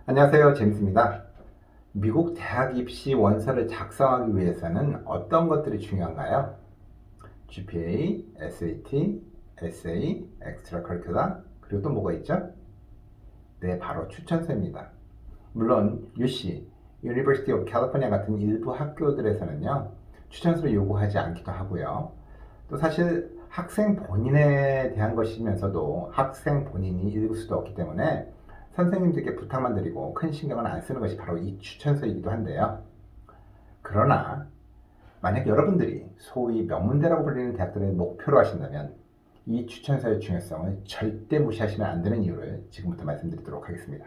안녕하세요. 제임스입니다. 미국 대학 입시 원서를 작성하기 위해서는 어떤 것들이 중요한가요? GPA, SAT, essay, extra curricular, 그리고 또 뭐가 있죠? 네, 바로 추천서입니다. 물론 UC, University of California 같은 일부 학교들에서는요, 추천서를 요구하지 않기도 하고요. 또 사실 학생 본인에 대한 것이면서도 학생 본인이 읽을 수도 없기 때문에 선생님들께 부탁만 드리고 큰 신경은 안 쓰는 것이 바로 이 추천서이기도 한데요. 그러나 만약 여러분들이 소위 명문대라고 불리는 대학들을 목표로 하신다면 이 추천서의 중요성을 절대 무시하시면 안 되는 이유를 지금부터 말씀드리도록 하겠습니다.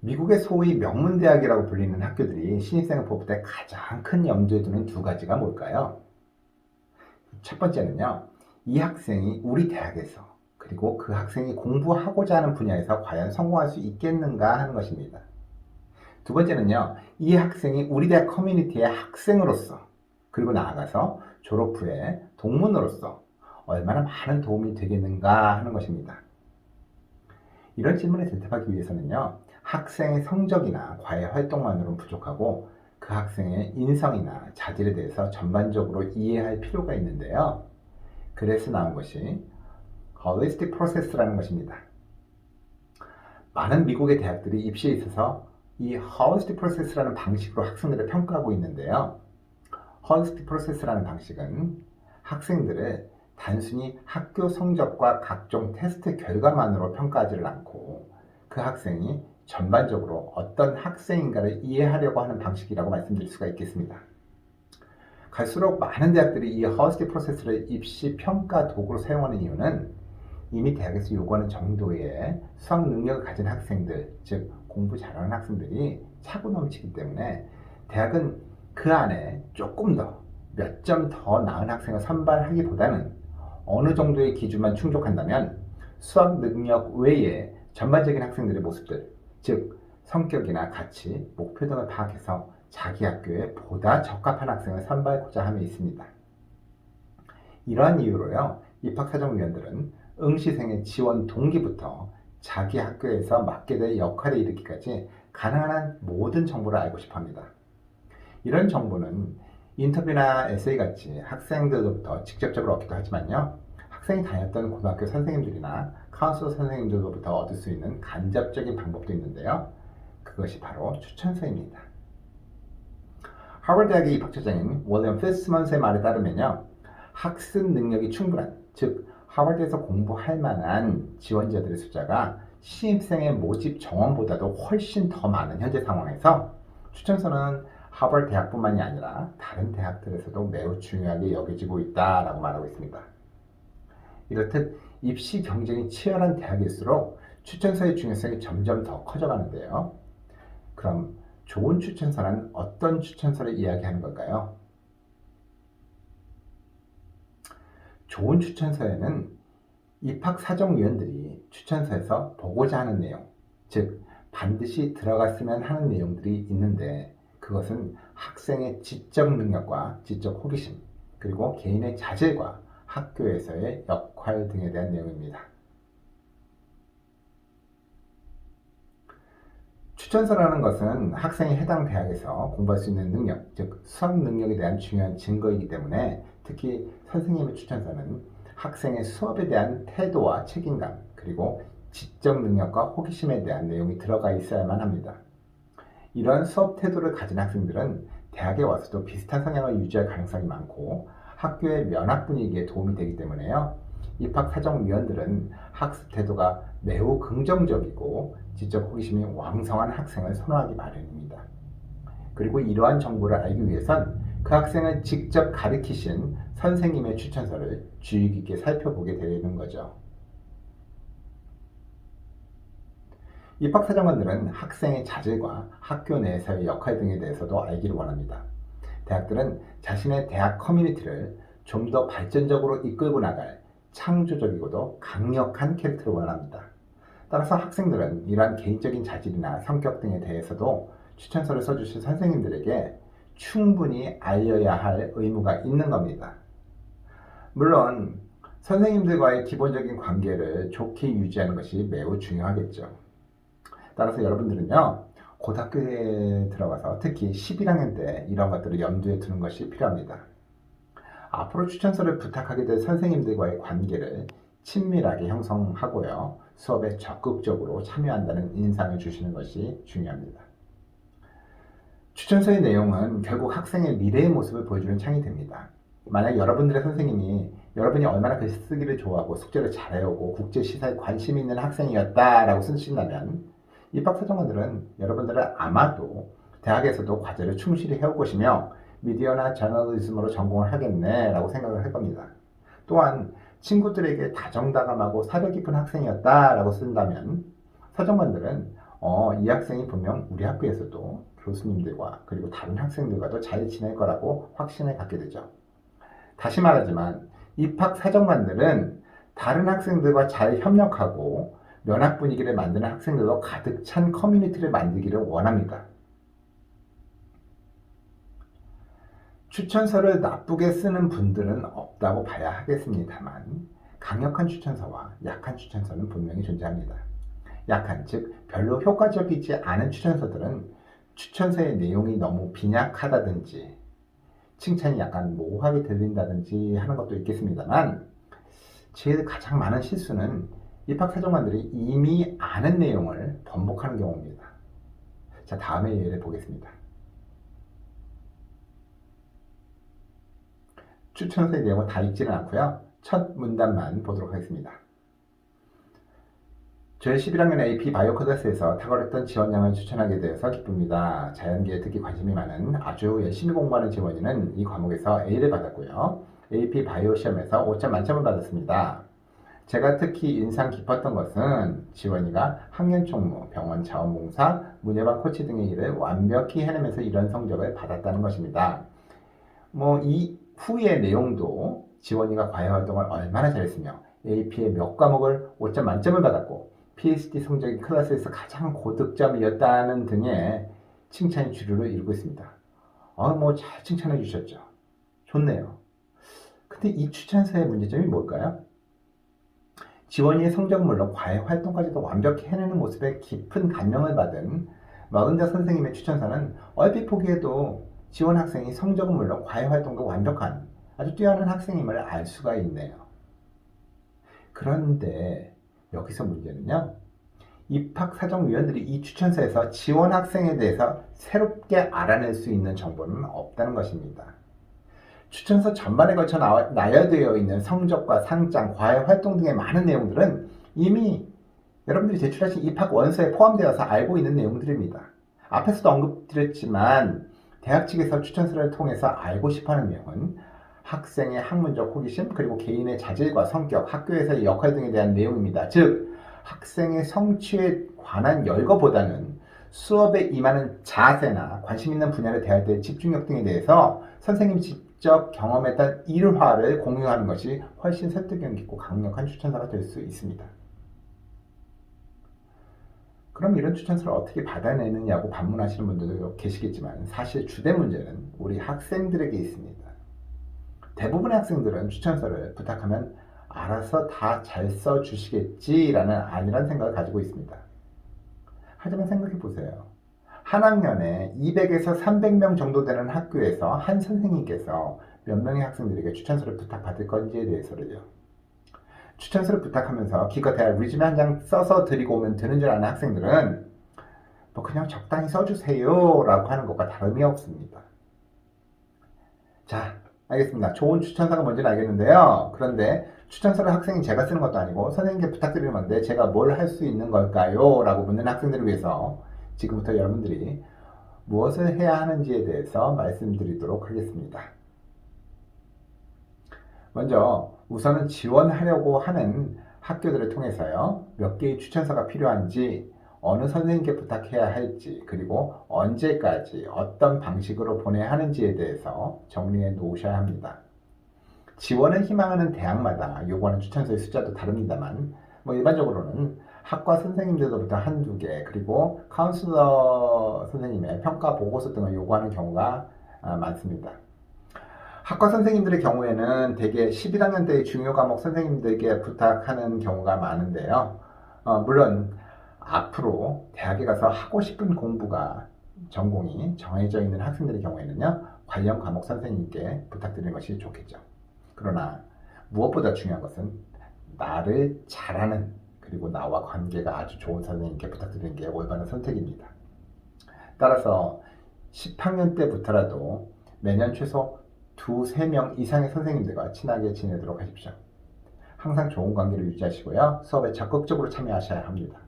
미국의 소위 명문대학이라고 불리는 학교들이 신입생을 뽑을 때 가장 큰 염두에 두는 두 가지가 뭘까요? 첫 번째는요, 이 학생이 우리 대학에서 그리고 그 학생이 공부하고자 하는 분야에서 과연 성공할 수 있겠는가 하는 것입니다. 두 번째는요, 이 학생이 우리 대학 커뮤니티의 학생으로서 그리고 나아가서 졸업 후에 동문으로서 얼마나 많은 도움이 되겠는가 하는 것입니다. 이런 질문에 대답하기 위해서는요, 학생의 성적이나 과외 활동만으로는 부족하고 그 학생의 인성이나 자질에 대해서 전반적으로 이해할 필요가 있는데요. 그래서 나온 것이 holistic process라는 것입니다. 많은 미국의 대학들이 입시에 있어서 이 holistic process라는 방식으로 학생들을 평가하고 있는데요. holistic process라는 방식은 학생들을 단순히 학교 성적과 각종 테스트 결과만으로 평가하지를 않고 그 학생이 전반적으로 어떤 학생인가를 이해하려고 하는 방식이라고 말씀드릴 수가 있겠습니다. 갈수록 많은 대학들이 이 holistic process를 입시 평가 도구로 사용하는 이유는 이미 대학에서 요구하는 정도의 수학 능력을 가진 학생들, 즉 공부 잘하는 학생들이 차고 넘치기 때문에 대학은 그 안에 조금 더 몇 점 더 나은 학생을 선발하기보다는 어느 정도의 기준만 충족한다면 수학 능력 외에 전반적인 학생들의 모습들, 즉 성격이나 가치, 목표 등을 파악해서 자기 학교에 보다 적합한 학생을 선발하고자 함에 있습니다. 이러한 이유로요, 입학사정위원들은 응시생의 지원 동기부터 자기 학교에서 맡게 될 역할에 이르기까지 가능한 한 모든 정보를 알고 싶어 합니다. 이런 정보는 인터뷰나 에세이 같이 학생들로부터 직접적으로 얻기도 하지만요, 학생이 다녔던 고등학교 선생님들이나 카운슬러 선생님들로부터 얻을 수 있는 간접적인 방법도 있는데요. 그것이 바로 추천서입니다. 하버드 대학의 입학처장인 윌리엄 피츠먼스의 말에 따르면요, 학습 능력이 충분한, 즉 하버드에서 공부할 만한 지원자들의 숫자가 신입생의 모집 정원보다도 훨씬 더 많은 현재 상황에서 추천서는 하버드 대학뿐만이 아니라 다른 대학들에서도 매우 중요하게 여겨지고 있다라고 말하고 있습니다. 이렇듯 입시 경쟁이 치열한 대학일수록 추천서의 중요성이 점점 더 커져가는데요. 그럼 좋은 추천서는 어떤 추천서를 이야기하는 걸까요? 좋은 추천서에는 입학사정위원들이 추천서에서 보고자 하는 내용, 즉 반드시 들어갔으면 하는 내용들이 있는데 그것은 학생의 지적 능력과 지적 호기심, 그리고 개인의 자질과 학교에서의 역할 등에 대한 내용입니다. 추천서라는 것은 학생이 해당 대학에서 공부할 수 있는 능력, 즉 수학 능력에 대한 중요한 증거이기 때문에 특히 선생님의 추천서는 학생의 수업에 대한 태도와 책임감, 그리고 지적 능력과 호기심에 대한 내용이 들어가 있어야만 합니다. 이러한 수업 태도를 가진 학생들은 대학에 와서도 비슷한 성향을 유지할 가능성이 많고 학교의 면학 분위기에 도움이 되기 때문에요. 입학사정위원들은 학습 태도가 매우 긍정적이고 지적 호기심이 왕성한 학생을 선호하기 마련입니다. 그리고 이러한 정보를 알기 위해선 그 학생을 직접 가르치신 선생님의 추천서를 주의 깊게 살펴보게 되는 거죠. 입학사정관들은 학생의 자질과 학교 내에서의 역할 등에 대해서도 알기를 원합니다. 대학들은 자신의 대학 커뮤니티를 좀 더 발전적으로 이끌고 나갈 창조적이고도 강력한 캐릭터를 원합니다. 따라서 학생들은 이러한 개인적인 자질이나 성격 등에 대해서도 추천서를 써주실 선생님들에게 충분히 알려야 할 의무가 있는 겁니다. 물론 선생님들과의 기본적인 관계를 좋게 유지하는 것이 매우 중요하겠죠. 따라서 여러분들은요, 고등학교에 들어가서 특히 11학년 때 이런 것들을 염두에 두는 것이 필요합니다. 앞으로 추천서를 부탁하게 될 선생님들과의 관계를 친밀하게 형성하고요, 수업에 적극적으로 참여한다는 인상을 주시는 것이 중요합니다. 추천서의 내용은 결국 학생의 미래의 모습을 보여주는 창이 됩니다. 만약 여러분들의 선생님이 여러분이 얼마나 글 쓰기를 좋아하고 숙제를 잘해오고 국제 시사에 관심이 있는 학생이었다라고 쓰신다면 입학사정관들은 여러분들을 아마도 대학에서도 과제를 충실히 해올 것이며 미디어나 저널리즘으로 전공을 하겠네라고 생각을 할 겁니다. 또한 친구들에게 다정다감하고 사려 깊은 학생이었다라고 쓴다면 사정관들은 이 학생이 분명 우리 학교에서도 교수님들과 그리고 다른 학생들과도 잘 지낼 거라고 확신을 갖게 되죠. 다시 말하지만 입학 사정관들은 다른 학생들과 잘 협력하고 면학 분위기를 만드는 학생들로 가득 찬 커뮤니티를 만들기를 원합니다. 추천서를 나쁘게 쓰는 분들은 없다고 봐야 하겠습니다만 강력한 추천서와 약한 추천서는 분명히 존재합니다. 약한, 즉 별로 효과적이지 않은 추천서들은 추천서의 내용이 너무 빈약하다든지 칭찬이 약간 모호하게 들린다든지 하는 것도 있겠습니다만 제일 가장 많은 실수는 입학사정관들이 이미 아는 내용을 번복하는 경우입니다. 자, 다음의 예를 보겠습니다. 추천서의 내용은 다 읽지는 않고요, 첫 문단만 보도록 하겠습니다. 저희 11학년 AP 바이오 클래스에서 탁월했던 지원양을 추천하게 되어서 기쁩니다. 자연계에 특히 관심이 많은 아주 열심히 공부하는 지원이는 이 과목에서 A를 받았고요. AP 바이오 시험에서 5점 만점을 받았습니다. 제가 특히 인상 깊었던 것은 지원이가 학년 총무, 병원 자원봉사, 문예반 코치 등의 일을 완벽히 해내면서 이런 성적을 받았다는 것입니다. 이 후의 내용도 지원이가 과외활동을 얼마나 잘했으며 AP의 몇 과목을 5점 만점을 받았고 PhD 성적이 클래스에서 가장 고득점이었다는 등의 칭찬이 주류를 이루고 있습니다. 잘 칭찬해 주셨죠. 좋네요. 근데 이 추천서의 문제점이 뭘까요? 지원이의 성적은 물론 과외 활동까지도 완벽히 해내는 모습에 깊은 감명을 받은 마은자 선생님의 추천서는 얼핏 보기에도 지원 학생이 성적은 물론 과외 활동도 완벽한 아주 뛰어난 학생임을 알 수가 있네요. 그런데 여기서 문제는요, 입학사정위원들이 이 추천서에서 지원 학생에 대해서 새롭게 알아낼 수 있는 정보는 없다는 것입니다. 추천서 전반에 걸쳐 나열되어 있는 성적과 상장, 과외 활동 등의 많은 내용들은 이미 여러분들이 제출하신 입학 원서에 포함되어서 알고 있는 내용들입니다. 앞에서도 언급드렸지만 대학 측에서 추천서를 통해서 알고 싶어하는 내용은 학생의 학문적 호기심, 그리고 개인의 자질과 성격, 학교에서의 역할 등에 대한 내용입니다. 즉, 학생의 성취에 관한 열거보다는 수업에 임하는 자세나 관심 있는 분야를 대할 때 집중력 등에 대해서 선생님이 직접 경험했던 일화를 공유하는 것이 훨씬 설득력 있고 강력한 추천서가 될 수 있습니다. 그럼 이런 추천서를 어떻게 받아내느냐고 반문하시는 분들도 계시겠지만 사실 주된 문제는 우리 학생들에게 있습니다. 대부분의 학생들은 추천서를 부탁하면 알아서 다 잘 써주시겠지라는 안일한 생각을 가지고 있습니다. 하지만 생각해 보세요. 한 학년에 200에서 300명 정도 되는 학교에서 한 선생님께서 몇 명의 학생들에게 추천서를 부탁받을 건지에 대해서를요. 추천서를 부탁하면서 기껏해야 리즈메 한 장 써서 드리고 오면 되는 줄 아는 학생들은 그냥 적당히 써주세요 라고 하는 것과 다름이 없습니다. 자, 알겠습니다. 좋은 추천서가 뭔지는 알겠는데요. 그런데 추천서를 학생이 제가 쓰는 것도 아니고 선생님께 부탁드리는 건데 제가 뭘 할 수 있는 걸까요? 라고 묻는 학생들을 위해서 지금부터 여러분들이 무엇을 해야 하는지에 대해서 말씀드리도록 하겠습니다. 먼저 우선은 지원하려고 하는 학교들을 통해서요, 몇 개의 추천서가 필요한지, 어느 선생님께 부탁해야 할지, 그리고 언제까지 어떤 방식으로 보내야 하는지에 대해서 정리해 놓으셔야 합니다. 지원을 희망하는 대학마다 요구하는 추천서의 숫자도 다릅니다만 일반적으로는 학과 선생님들로부터 한두 개, 그리고 카운슬러 선생님의 평가 보고서 등을 요구하는 경우가 많습니다. 학과 선생님들의 경우에는 대개 11학년 때의 중요 과목 선생님들에게 부탁하는 경우가 많은데요. 물론 앞으로 대학에 가서 하고 싶은 공부가 전공이 정해져 있는 학생들의 경우에는요, 관련 과목 선생님께 부탁드리는 것이 좋겠죠. 그러나 무엇보다 중요한 것은 나를 잘하는, 그리고 나와 관계가 아주 좋은 선생님께 부탁드리는 게 올바른 선택입니다. 따라서 10학년 때부터라도 매년 최소 2~3명 이상의 선생님들과 친하게 지내도록 하십시오. 항상 좋은 관계를 유지하시고요. 수업에 적극적으로 참여하셔야 합니다.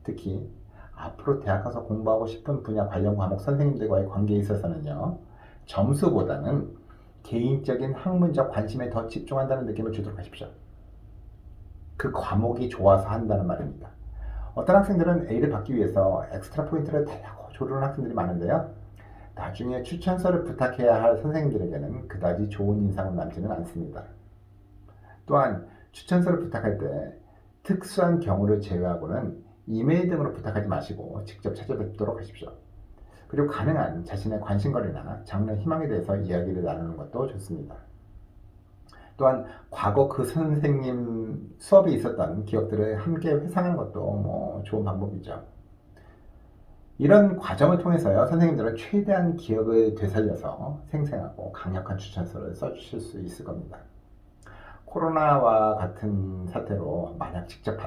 특히 앞으로 대학 가서 공부하고 싶은 분야 관련 과목 선생님들과의 관계에 있어서는요, 점수보다는 개인적인 학문적 관심에 더 집중한다는 느낌을 주도록 하십시오. 그 과목이 좋아서 한다는 말입니다. 어떤 학생들은 A를 받기 위해서 엑스트라 포인트를 달라고 조르는 학생들이 많은데요, 나중에 추천서를 부탁해야 할 선생님들에게는 그다지 좋은 인상은 남지는 않습니다. 또한 추천서를 부탁할 때 특수한 경우를 제외하고는 이메일 등으로 부탁하지 마시고 직접 찾아뵙도록 하십시오. 그리고 가능한 자신의 관심거리나 장래 희망에 대해서 이야기를 나누는 것도 좋습니다. 또한 과거 그 선생님 수업에 있었던 기억들을 함께 회상하는 것도 좋은 방법이죠. 이런 과정을 통해서요, 선생님들은 최대한 기억을 되살려서 생생하고 강력한 추천서를 써주실 수 있을 겁니다. 코로나와 같은 사태로 만약 직접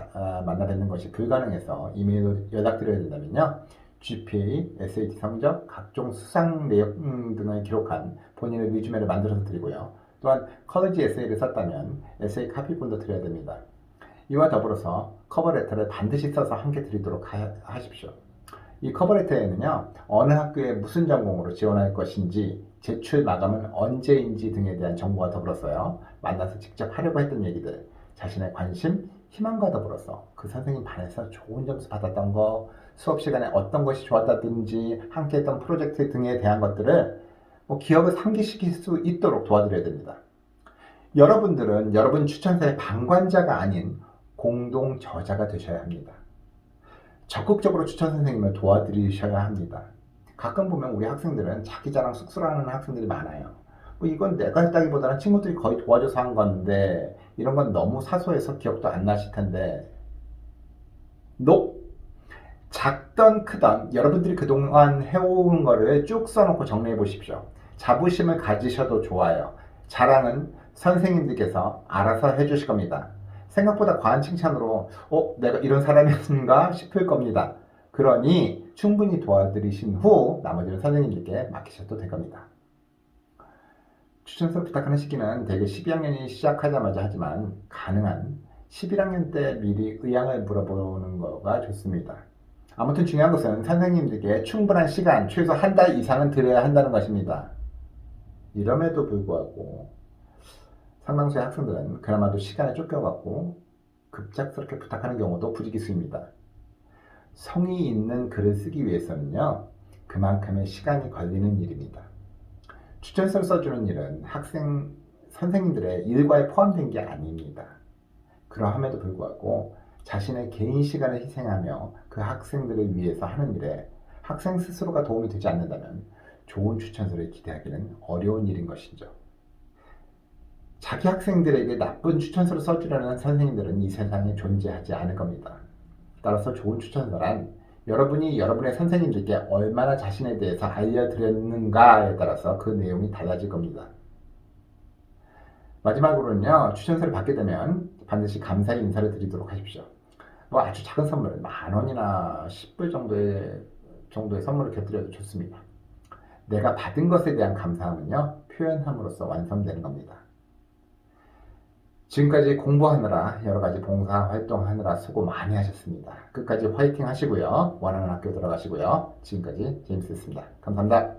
만나 뵙는 것이 불가능해서 이메일로 연락드려야 된다면요, GPA, SAT 성적, 각종 수상 내용 등을 기록한 본인의 리주메를 만들어서 드리고요. 또한 컬리지 에세이를 썼다면 에세이 카피본도 드려야 됩니다. 이와 더불어서 커버레터를 반드시 써서 함께 드리도록 하십시오. 이 커버레터에는요, 어느 학교에 무슨 전공으로 지원할 것인지, 제출 마감은 언제인지 등에 대한 정보가 더불었어요. 만나서 직접 하려고 했던 얘기들, 자신의 관심, 희망과 더불어서 그 선생님 반에서 좋은 점수 받았던 거, 수업 시간에 어떤 것이 좋았다든지 함께 했던 프로젝트 등에 대한 것들을 기억을 상기시킬 수 있도록 도와드려야 됩니다. 여러분들은 여러분 추천서의 방관자가 아닌 공동 저자가 되셔야 합니다. 적극적으로 추천 선생님을 도와드리셔야 합니다. 가끔 보면 우리 학생들은 자기 자랑 쑥스러워하는 학생들이 많아요. 이건 내가 했다기보다는 친구들이 거의 도와줘서 한 건데, 이런 건 너무 사소해서 기억도 안 나실 텐데, 작던 크던 여러분들이 그동안 해온 거를 쭉 써놓고 정리해 보십시오. 자부심을 가지셔도 좋아요. 자랑은 선생님들께서 알아서 해주실 겁니다. 생각보다 과한 칭찬으로 내가 이런 사람이었는가 싶을 겁니다. 그러니 충분히 도와드리신 후 나머지는 선생님들께 맡기셔도 될 겁니다. 추천서 부탁하는 시기는 대개 12학년이 시작하자마자 하지만 가능한 11학년 때 미리 의향을 물어보는 거가 좋습니다. 아무튼 중요한 것은 선생님들께 충분한 시간, 최소 한 달 이상은 드려야 한다는 것입니다. 이럼에도 불구하고 상당수의 학생들은 그나마도 시간에 쫓겨갖고 급작스럽게 부탁하는 경우도 부지기수입니다. 성의 있는 글을 쓰기 위해서는요, 그만큼의 시간이 걸리는 일입니다. 추천서를 써주는 일은 선생님들의 일과에 포함된 게 아닙니다. 그러함에도 불구하고 자신의 개인 시간을 희생하며 그 학생들을 위해서 하는 일에 학생 스스로가 도움이 되지 않는다면 좋은 추천서를 기대하기는 어려운 일인 것이죠. 자기 학생들에게 나쁜 추천서를 써주려는 선생님들은 이 세상에 존재하지 않을 겁니다. 따라서 좋은 추천서란 여러분이 여러분의 선생님들께 얼마나 자신에 대해서 알려드렸는가에 따라서 그 내용이 달라질 겁니다. 마지막으로는요, 추천서를 받게 되면 반드시 감사의 인사를 드리도록 하십시오. 아주 작은 선물, 10,000원이나 10불 정도의 선물을 곁들여도 좋습니다. 내가 받은 것에 대한 감사함은요, 표현함으로써 완성되는 겁니다. 지금까지 공부하느라 여러가지 봉사활동하느라 수고 많이 하셨습니다. 끝까지 화이팅 하시고요. 원하는 학교 들어가시고요. 지금까지 제임스였습니다. 감사합니다.